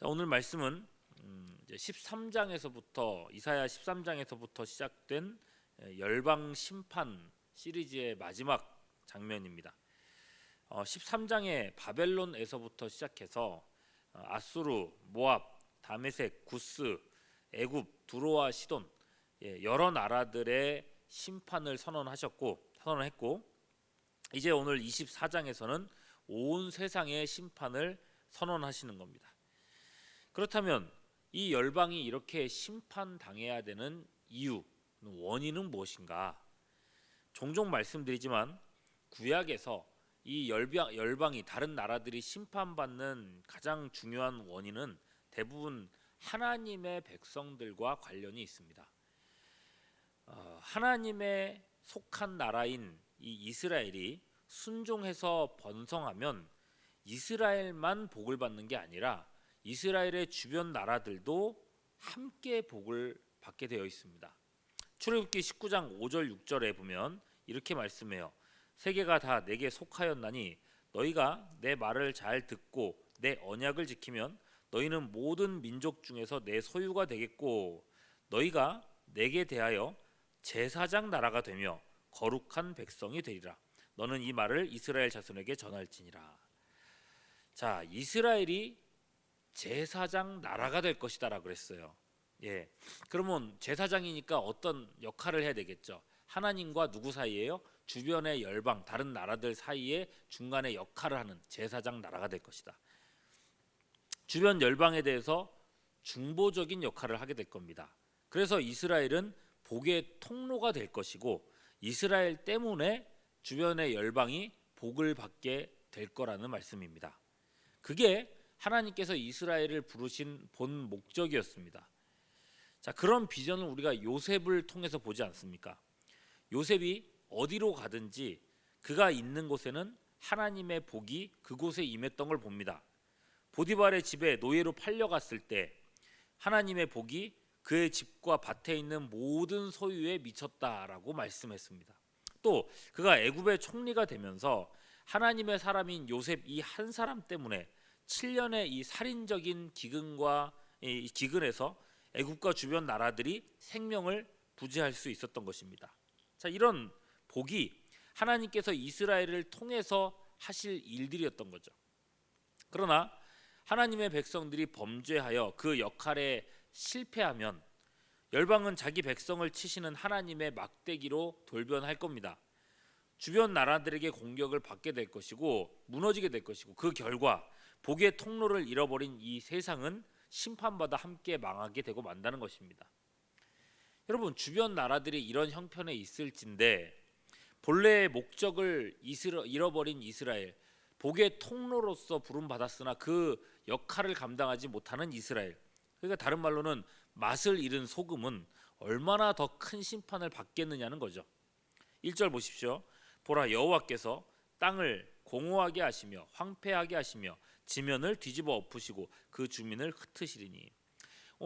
자, 오늘 말씀은 이제 13장에서부터 이사야 13장에서부터 시작된 열방 심판 시리즈의 마지막 장면입니다. 13장의 바벨론에서부터 시작해서 아수르, 모압, 다메섹, 구스, 애굽, 두로와 시돈 여러 나라들의 심판을 선언했고 이제 오늘 24장에서는 온 세상의 심판을 선언하시는 겁니다. 그렇다면 이 열방이 이렇게 심판당해야 되는 이유, 원인은 무엇인가? 종종 말씀드리지만 구약에서 이 열방이 다른 나라들이 심판받는 가장 중요한 원인은 대부분 하나님의 백성들과 관련이 있습니다. 하나님의 속한 나라인 이 이스라엘이 순종해서 번성하면 이스라엘만 복을 받는 게 아니라 이스라엘의 주변 나라들도 함께 복을 받게 되어 있습니다. 출애굽기 19장 5절 6절에 보면 이렇게 말씀해요. 세계가 다 내게 속하였나니 너희가 내 말을 잘 듣고 내 언약을 지키면 너희는 모든 민족 중에서 내 소유가 되겠고 너희가 내게 대하여 제사장 나라가 되며 거룩한 백성이 되리라. 너는 이 말을 이스라엘 자손에게 전할지니라. 자, 이스라엘이 제사장 나라가 될 것이다라고 그랬어요. 그러면 제사장이니까 어떤 역할을 해야 되겠죠? 하나님과 누구 사이에요? 주변의 열방, 다른 나라들 사이에 중간에 역할을 하는 제사장 나라가 될 것이다. 주변 열방에 대해서 중보적인 역할을 하게 될 겁니다. 그래서 이스라엘은 복의 통로가 될 것이고 이스라엘 때문에 주변의 열방이 복을 받게 될 거라는 말씀입니다. 그게 하나님께서 이스라엘을 부르신 본 목적이었습니다. 자, 그런 비전을 우리가 요셉을 통해서 보지 않습니까? 요셉이 어디로 가든지 그가 있는 곳에는 하나님의 복이 그곳에 임했던 걸 봅니다. 보디발의 집에 노예로 팔려갔을 때 하나님의 복이 그의 집과 밭에 있는 모든 소유에 미쳤다라고 말씀했습니다. 또 그가 애굽의 총리가 되면서 하나님의 사람인 요셉 이 한 사람 때문에 7년의 이 살인적인 기근에서 애굽과 주변 나라들이 생명을 부지할 수 있었던 것입니다. 자, 이런 복이 하나님께서 이스라엘을 통해서 하실 일들이었던 거죠. 그러나 하나님의 백성들이 범죄하여 그 역할에 실패하면 열방은 자기 백성을 치시는 하나님의 막대기로 돌변할 겁니다. 주변 나라들에게 공격을 받게 될 것이고 무너지게 될 것이고 그 결과 복의 통로를 잃어버린 이 세상은 심판받아 함께 망하게 되고 만다는 것입니다. 여러분, 주변 나라들이 이런 형편에 있을진데 본래의 목적을 잃어버린 이스라엘, 복의 통로로서 부름받았으나 그 역할을 감당하지 못하는 이스라엘, 그러니까 다른 말로는 맛을 잃은 소금은 얼마나 더 큰 심판을 받겠느냐는 거죠. 1절 보십시오. 보라, 여호와께서 땅을 공허하게 하시며 황폐하게 하시며 지면을 뒤집어 엎으시고 그 주민을 흩으시리니.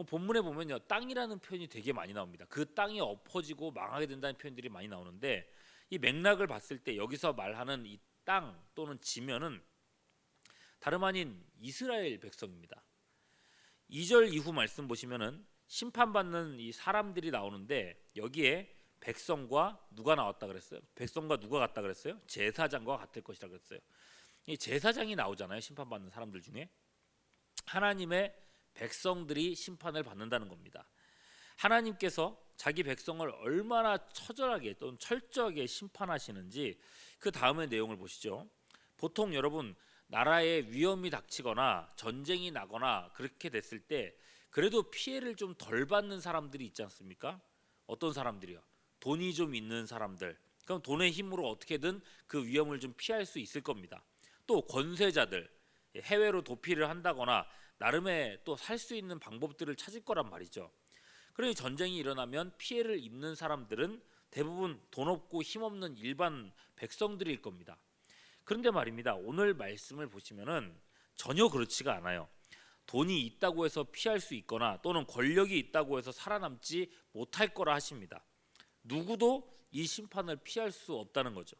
본문에 보면요, 땅이라는 표현이 되게 많이 나옵니다. 그 땅이 엎어지고 망하게 된다는 표현들이 많이 나오는데 이 맥락을 봤을 때 여기서 말하는 이 땅 또는 지면은 다름 아닌 이스라엘 백성입니다. 2절 이후 말씀 보시면은 심판받는 이 사람들이 나오는데 여기에 백성과 누가 나왔다 그랬어요? 백성과 누가 같다 그랬어요? 제사장과 같을 것이라 그랬어요. 이 제사장이 나오잖아요. 심판받는 사람들 중에 하나님의 백성들이 심판을 받는다는 겁니다. 하나님께서 자기 백성을 얼마나 처절하게 또는 철저하게 심판하시는지 그 다음의 내용을 보시죠. 보통 여러분 나라에 위험이 닥치거나 전쟁이 나거나 그렇게 됐을 때 그래도 피해를 좀 덜 받는 사람들이 있지 않습니까? 어떤 사람들이요? 돈이 좀 있는 사람들. 그럼 돈의 힘으로 어떻게든 그 위험을 좀 피할 수 있을 겁니다. 또 권세자들, 해외로 도피를 한다거나 나름의 또 살 수 있는 방법들을 찾을 거란 말이죠. 그러니 전쟁이 일어나면 피해를 입는 사람들은 대부분 돈 없고 힘없는 일반 백성들일 겁니다. 그런데 말입니다. 오늘 말씀을 보시면은 전혀 그렇지가 않아요. 돈이 있다고 해서 피할 수 있거나 또는 권력이 있다고 해서 살아남지 못할 거라 하십니다. 누구도 이 심판을 피할 수 없다는 거죠.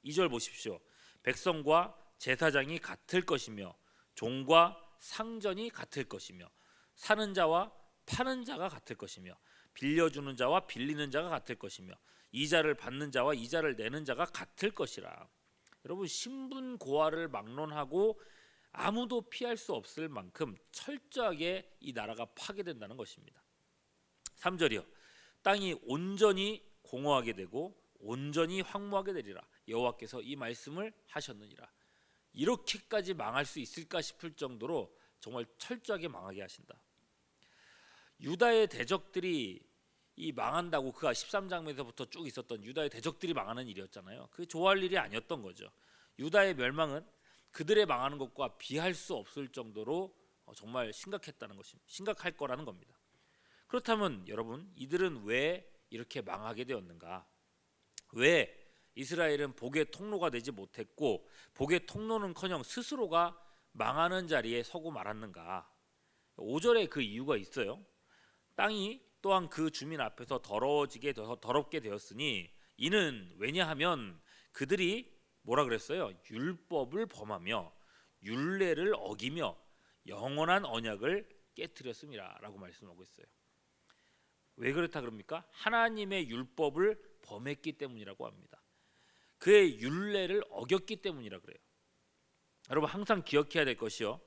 2절 보십시오. 백성과 제사장이 같을 것이며 종과 상전이 같을 것이며 사는 자와 파는 자가 같을 것이며 빌려주는 자와 빌리는 자가 같을 것이며 이자를 받는 자와 이자를 내는 자가 같을 것이라. 여러분, 신분고하를 막론하고 아무도 피할 수 없을 만큼 철저하게 이 나라가 파괴된다는 것입니다. 3절이요. 땅이 온전히 공허하게 되고 온전히 황무하게 되리라. 여호와께서 이 말씀을 하셨느니라. 이렇게까지 망할 수 있을까 싶을 정도로 정말 철저하게 망하게 하신다. 유다의 대적들이 이 망한다고, 그가 13장에서부터 쭉 있었던 유다의 대적들이 망하는 일이었잖아요. 그 좋아할 일이 아니었던 거죠. 유다의 멸망은 그들의 망하는 것과 비할 수 없을 정도로 정말 심각했다는 것입니다. 심각할 거라는 겁니다. 그렇다면 여러분, 이들은 왜 이렇게 망하게 되었는가? 왜 이스라엘은 복의 통로가 되지 못했고 복의 통로는커녕 스스로가 망하는 자리에 서고 말았는가? 5절에 그 이유가 있어요. 땅이 또한 그 주민 앞에서 더럽게 되었으니 이는 왜냐하면 그들이 뭐라 그랬어요? 율법을 범하며 율례를 어기며 영원한 언약을 깨뜨렸음이라라고 말씀하고 있어요. 왜 그렇다 그럽니까? 하나님의 율법을 범했기 때문이라고 합니다. 그의 율례를 어겼기 때문이라 그래요. 여러분, 항상 기억해야 될 것이요,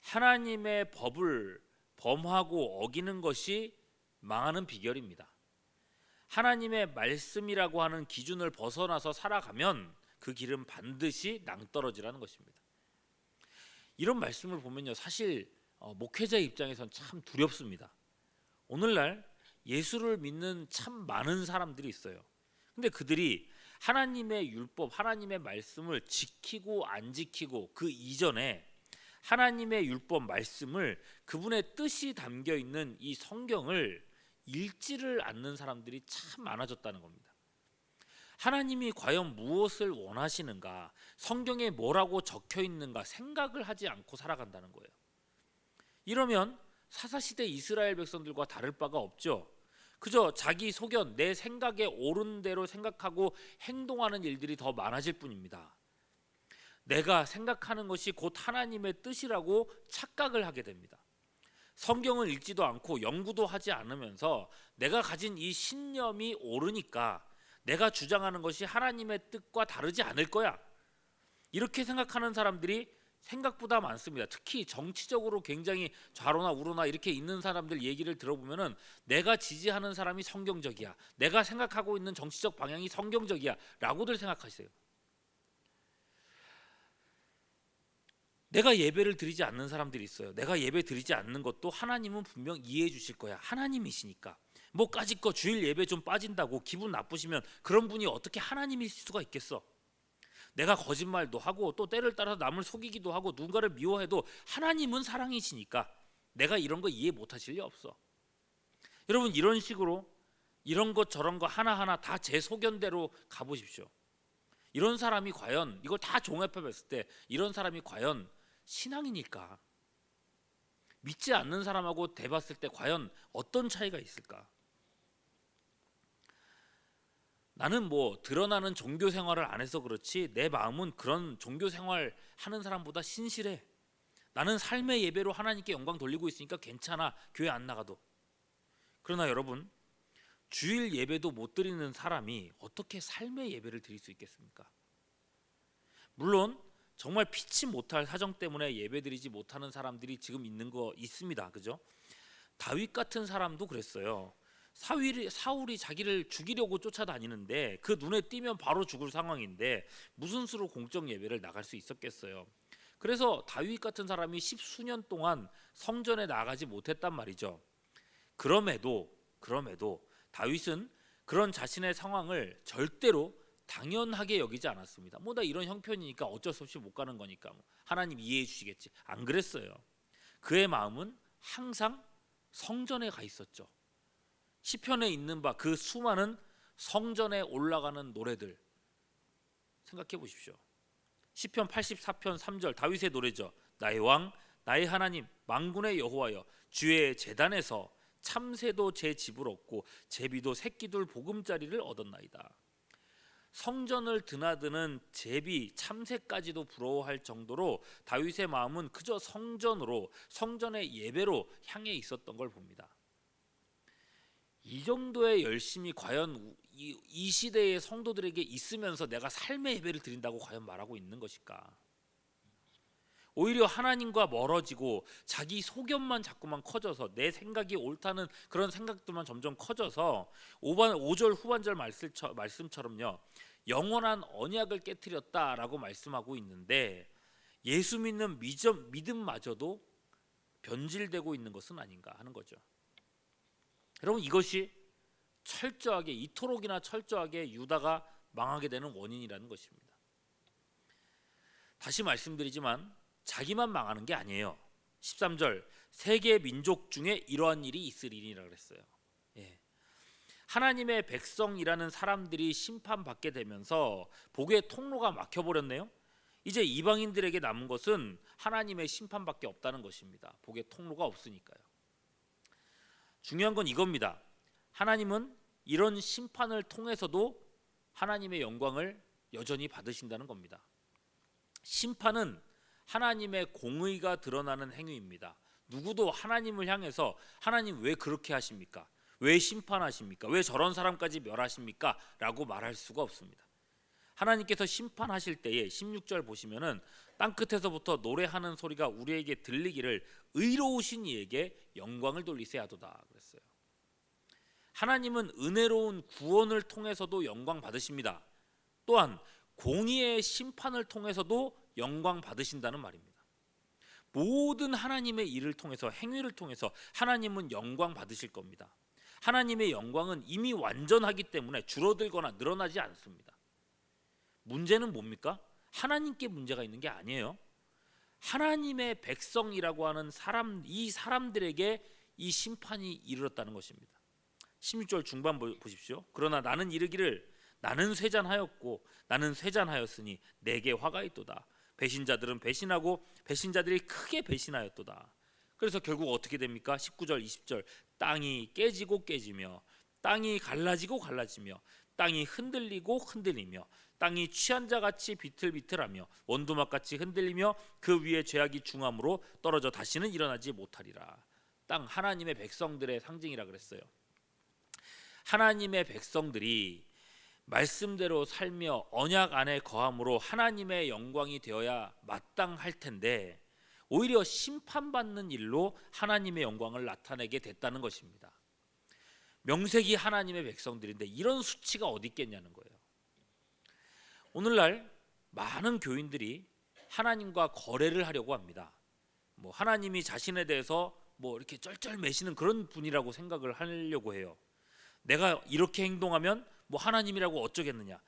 하나님의 법을 범하고 어기는 것이 망하는 비결입니다. 하나님의 말씀이라고 하는 기준을 벗어나서 살아가면 그 길은 반드시 낭떠러지라는 것입니다. 이런 말씀을 보면요, 사실 목회자 입장에선 참 두렵습니다. 오늘날 예수를 믿는 참 많은 사람들이 있어요. 근데 그들이 하나님의 율법, 하나님의 말씀을 지키고 안 지키고 그 이전에 하나님의 율법 말씀을, 그분의 뜻이 담겨 있는 이 성경을 읽지를 않는 사람들이 참 많아졌다는 겁니다. 하나님이 과연 무엇을 원하시는가, 성경에 뭐라고 적혀 있는가 생각을 하지 않고 살아간다는 거예요. 이러면 사사시대 이스라엘 백성들과 다를 바가 없죠. 그저 자기 소견, 내 생각에 옳은 대로 생각하고 행동하는 일들이 더 많아질 뿐입니다. 내가 생각하는 것이 곧 하나님의 뜻이라고 착각을 하게 됩니다. 성경을 읽지도 않고 연구도 하지 않으면서 내가 가진 이 신념이 옳으니까 내가 주장하는 것이 하나님의 뜻과 다르지 않을 거야, 이렇게 생각하는 사람들이 생각보다 많습니다. 특히 정치적으로 굉장히 좌로나 우로나 이렇게 있는 사람들 얘기를 들어보면은 내가 지지하는 사람이 성경적이야, 내가 생각하고 있는 정치적 방향이 성경적이야 라고들 생각하세요. 내가 예배를 드리지 않는 사람들이 있어요. 내가 예배 드리지 않는 것도 하나님은 분명 이해해 주실 거야, 하나님이시니까. 뭐 까짓 거 주일 예배 좀 빠진다고 기분 나쁘시면 그런 분이 어떻게 하나님일 수가 있겠어. 내가 거짓말도 하고 또 때를 따라서 남을 속이기도 하고 누군가를 미워해도 하나님은 사랑이시니까 내가 이런 거 이해 못 하실 리 없어. 여러분, 이런 식으로 이런 것 저런 거 하나하나 다 제 소견대로 가보십시오. 이런 사람이 과연, 이걸 다 종합해 봤을 때 이런 사람이 과연 신앙이니까, 믿지 않는 사람하고 대봤을 때 과연 어떤 차이가 있을까? 나는 뭐 드러나는 종교 생활을 안 해서 그렇지 내 마음은 그런 종교 생활 하는 사람보다 신실해. 나는 삶의 예배로 하나님께 영광 돌리고 있으니까 괜찮아, 교회 안 나가도. 그러나 여러분, 주일 예배도 못 드리는 사람이 어떻게 삶의 예배를 드릴 수 있겠습니까? 물론 정말 피치 못할 사정 때문에 예배드리지 못하는 사람들이 지금 있는 거 있습니다. 그죠? 다윗 같은 사람도 그랬어요. 사울이 자기를 죽이려고 쫓아다니는데 그 눈에 띄면 바로 죽을 상황인데 무슨 수로 공적 예배를 나갈 수 있었겠어요. 그래서 다윗 같은 사람이 10수년 동안 성전에 나가지 못했단 말이죠. 그럼에도 다윗은 그런 자신의 상황을 절대로 당연하게 여기지 않았습니다. 뭐 나 이런 형편이니까 어쩔 수 없이 못 가는 거니까 하나님 이해해 주시겠지, 안 그랬어요. 그의 마음은 항상 성전에 가 있었죠. 시편에 있는 바 그 수많은 성전에 올라가는 노래들 생각해 보십시오. 시편 84편 3절 다윗의 노래죠. 나의 왕 나의 하나님 만군의 여호와여, 주의 제단에서 참새도 제 집을 얻고 제비도 새끼둘 보금자리를 얻었나이다. 성전을 드나드는 제비, 참새까지도 부러워할 정도로 다윗의 마음은 그저 성전의 예배로 향해 있었던 걸 봅니다. 이 정도의 열심이 과연 이 시대의 성도들에게 있으면서 내가 삶의 예배를 드린다고 과연 말하고 있는 것일까? 오히려 하나님과 멀어지고 자기 소견만 자꾸만 커져서 내 생각이 옳다는 그런 생각들만 점점 커져서 5절 후반절 말씀처럼요, 영원한 언약을 깨트렸다라고 말씀하고 있는데 예수 믿는 믿음마저도 변질되고 있는 것은 아닌가 하는 거죠. 여러분, 이것이 이토록이나 철저하게 유다가 망하게 되는 원인이라는 것입니다. 다시 말씀드리지만 자기만 망하는 게 아니에요. 13절, 세계 민족 중에 이러한 일이 있으리니라 그랬어요. 하나님의 백성이라는 사람들이 심판받게 되면서 복의 통로가 막혀버렸네요. 이제 이방인들에게 남은 것은 하나님의 심판밖에 없다는 것입니다. 복의 통로가 없으니까요. 중요한 건 이겁니다. 하나님은 이런 심판을 통해서도 하나님의 영광을 여전히 받으신다는 겁니다. 심판은 하나님의 공의가 드러나는 행위입니다. 누구도 하나님을 향해서 하나님 왜 그렇게 하십니까? 왜 심판하십니까? 왜 저런 사람까지 멸하십니까? 라고 말할 수가 없습니다. 하나님께서 심판하실 때에 16절 보시면은 땅끝에서부터 노래하는 소리가 우리에게 들리기를 의로우신 이에게 영광을 돌리세 하도다 그랬어요. 하나님은 은혜로운 구원을 통해서도 영광 받으십니다. 또한 공의의 심판을 통해서도 영광 받으신다는 말입니다. 모든 하나님의 일을 통해서, 행위를 통해서 하나님은 영광 받으실 겁니다. 하나님의 영광은 이미 완전하기 때문에 줄어들거나 늘어나지 않습니다. 문제는 뭡니까? 하나님께 문제가 있는 게 아니에요. 하나님의 백성이라고 하는 이 사람들에게 이 심판이 이르렀다는 것입니다. 16절 중반 보십시오. 그러나 나는 이르기를 나는 쇠잔하였고 나는 쇠잔하였으니 내게 화가 있도다. 배신자들은 배신하고 배신자들이 크게 배신하였도다. 그래서 결국 어떻게 됩니까? 19절 20절, 땅이 깨지고 깨지며 땅이 갈라지고 갈라지며 땅이 흔들리고 흔들리며 땅이 취한 자같이 비틀비틀하며 원두막같이 흔들리며 그 위에 죄악이 중함으로 떨어져 다시는 일어나지 못하리라. 땅, 하나님의 백성들의 상징이라 그랬어요. 하나님의 백성들이 말씀대로 살며 언약 안에 거함으로 하나님의 영광이 되어야 마땅할 텐데 오히려 심판받는 일로 하나님의 영광을 나타내게 됐다는 것입니다. 명색이 하나님의 백성들인데 이런 수치가 어디 있겠냐는 거예요. 오늘날 많은 교인들이 하나님과 거래를 하려고 합니다. 하나님이 자신에 대해서 이렇게 쩔쩔매시는 그런 분이라고 생각을 하려고 해요. 내가 이렇게 행동하면 하나님이라고 어쩌겠느냐.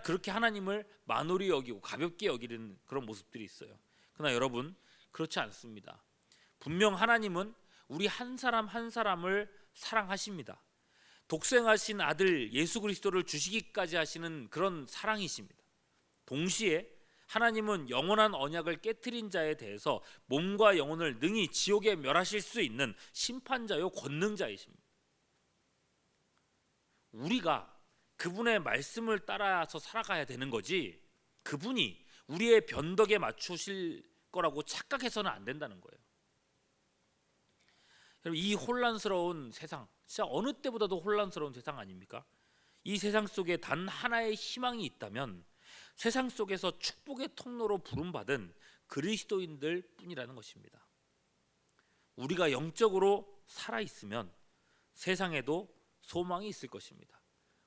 그렇게 하나님을 만홀히 여기고 가볍게 여기는 그런 모습들이 있어요. 그러나 여러분, 그렇지 않습니다. 분명 하나님은 우리 한 사람 한 사람을 사랑하십니다. 독생하신 아들 예수 그리스도를 주시기까지 하시는 그런 사랑이십니다. 동시에 하나님은 영원한 언약을 깨트린 자에 대해서 몸과 영혼을 능히 지옥에 멸하실 수 있는 심판자요 권능자이십니다. 우리가 그분의 말씀을 따라서 살아가야 되는 거지 그분이 우리의 변덕에 맞추실 거라고 착각해서는 안 된다는 거예요. 여러분, 이 혼란스러운 세상, 진짜 어느 때보다도 혼란스러운 세상 아닙니까? 이 세상 속에 단 하나의 희망이 있다면 세상 속에서 축복의 통로로 부름받은 그리스도인들 뿐이라는 것입니다. 우리가 영적으로 살아있으면 세상에도 소망이 있을 것입니다.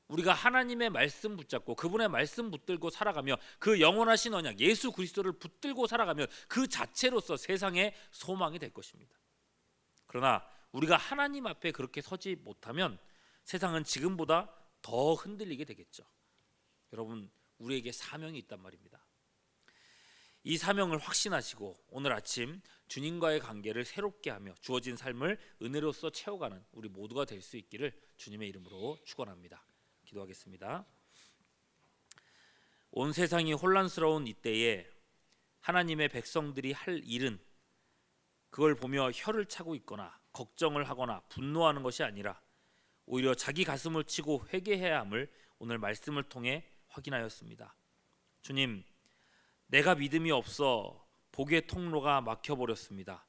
우리가 하나님의 말씀 붙잡고 그분의 말씀 붙들고 살아가며 그 영원하신 언약 예수 그리스도를 붙들고 살아가면 그 자체로서 세상에 소망이 될 것입니다. 그러나 우리가 하나님 앞에 그렇게 서지 못하면 세상은 지금보다 더 흔들리게 되겠죠. 여러분, 우리에게 사명이 있단 말입니다. 이 사명을 확신하시고 오늘 아침 주님과의 관계를 새롭게 하며 주어진 삶을 은혜로써 채워가는 우리 모두가 될 수 있기를 주님의 이름으로 축원합니다. 기도하겠습니다. 온 세상이 혼란스러운 이때에 하나님의 백성들이 할 일은 그걸 보며 혀를 차고 있거나 걱정을 하거나 분노하는 것이 아니라 오히려 자기 가슴을 치고 회개해야 함을 오늘 말씀을 통해 확인하였습니다. 주님, 내가 믿음이 없어 복의 통로가 막혀버렸습니다.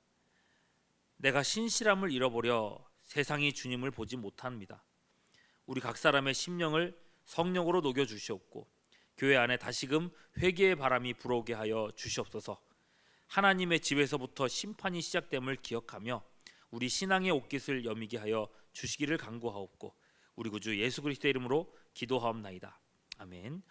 내가 신실함을 잃어버려 세상이 주님을 보지 못합니다. 우리 각 사람의 심령을 성령으로 녹여 주시옵고 교회 안에 다시금 회개의 바람이 불어오게 하여 주시옵소서. 하나님의 집에서부터 심판이 시작됨을 기억하며 우리 신앙의 옷깃을 여미게 하여 주시기를 간구하옵고 우리 구주 예수 그리스도의 이름으로 기도하옵나이다. 아멘.